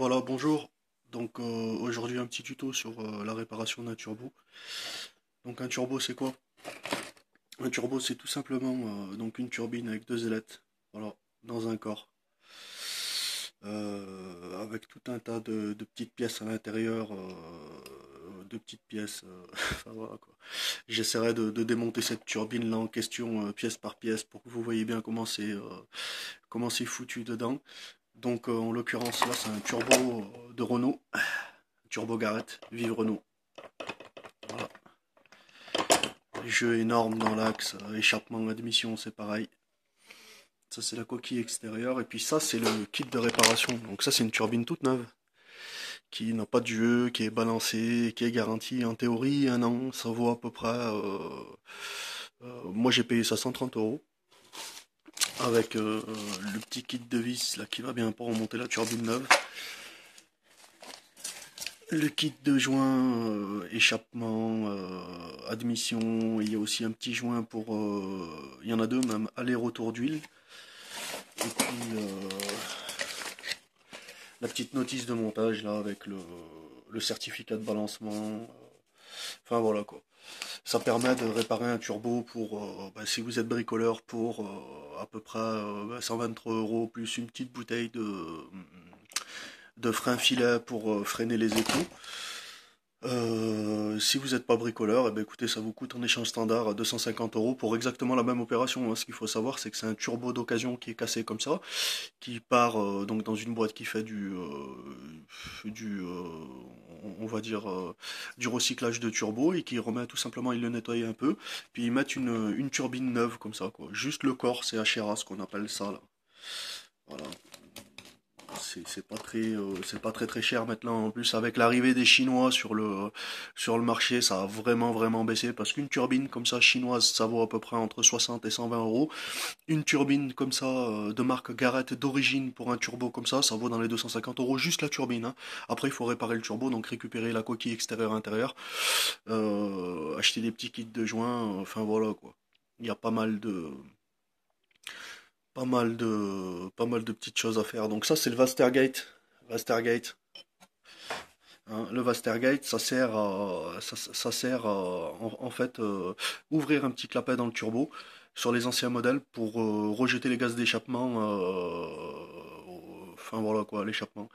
Voilà, bonjour. Aujourd'hui un petit tuto sur la réparation d'un turbo. Donc un turbo c'est quoi? Un turbo c'est tout simplement une turbine avec deux ailettes, voilà, dans un corps, avec tout un tas de petites pièces à l'intérieur, de petites pièces. Enfin voilà quoi. J'essaierai de démonter cette turbine là en question pièce par pièce pour que vous voyez bien comment c'est foutu dedans. En l'occurrence là c'est un turbo de Renault. Turbo Garrett, vive Renault. Voilà. Jeu énorme dans l'axe, échappement, admission, c'est pareil. Ça c'est la coquille extérieure et puis ça c'est le kit de réparation. Donc ça c'est une turbine toute neuve qui n'a pas de jeu, qui est balancée, qui est garantie en théorie un an. Ça vaut à peu près. Moi j'ai payé ça 130 euros avec le petit kit de vis là qui va bien pour remonter la turbine neuve. Le kit de joint, échappement, admission, il y a aussi un petit joint pour... il y en a deux même, aller-retour d'huile. Et puis la petite notice de montage là avec le certificat de balancement. Enfin voilà quoi. Ça permet de réparer un turbo pour, si vous êtes bricoleur, pour à peu près 123 euros plus une petite bouteille de frein filet pour freiner les écrous. Si vous n'êtes pas bricoleur, eh ben écoutez, ça vous coûte en échange standard à 250 euros pour exactement la même opération, hein. Ce qu'il faut savoir, c'est que c'est un turbo d'occasion qui est cassé comme ça, qui part donc dans une boîte qui fait du on va dire du recyclage de turbo et qui remet tout simplement, il le nettoie un peu, puis ils mettent une turbine neuve comme ça, quoi. Juste le corps, c'est HRA, ce qu'on appelle ça là. Voilà. C'est pas très très cher maintenant. En plus, avec l'arrivée des Chinois sur le marché, ça a vraiment vraiment baissé parce qu'une turbine comme ça chinoise, ça vaut à peu près entre 60 et 120 euros. Une turbine comme ça de marque Garrett d'origine pour un turbo comme ça vaut dans les 250 euros juste la turbine, hein. Après, il faut réparer le turbo, donc récupérer la coquille extérieure intérieure, acheter des petits kits de joints. Enfin voilà quoi. Il y a pas mal de petites choses à faire. Donc ça, c'est le Vastergate. Vastergate. Hein. Le Vastergate, ça sert à, en fait, ouvrir un petit clapet dans le turbo sur les anciens modèles pour rejeter les gaz d'échappement. Enfin voilà quoi, l'échappement.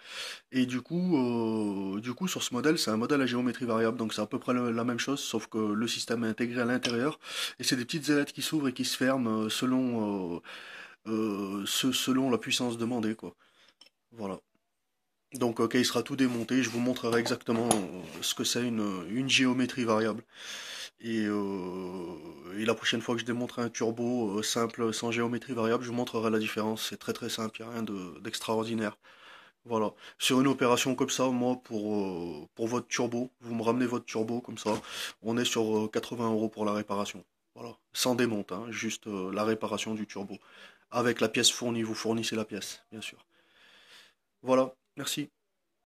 Et du coup, sur ce modèle, c'est un modèle à géométrie variable, donc c'est à peu près la même chose, sauf que le système est intégré à l'intérieur. Et c'est des petites ailettes qui s'ouvrent et qui se ferment selon la puissance demandée, quoi. Voilà. Donc, ok, il sera tout démonté. Je vous montrerai exactement ce que c'est une géométrie variable. Et la prochaine fois que je démontrerai un turbo simple sans géométrie variable, je vous montrerai la différence. C'est très très simple, il n'y a rien d'extraordinaire. Voilà. Sur une opération comme ça, moi, pour votre turbo, vous me ramenez votre turbo comme ça, on est sur 80 euros pour la réparation. Voilà. Sans démonte, hein, juste la réparation du turbo. Avec la pièce fournie, vous fournissez la pièce, bien sûr. Voilà. Merci.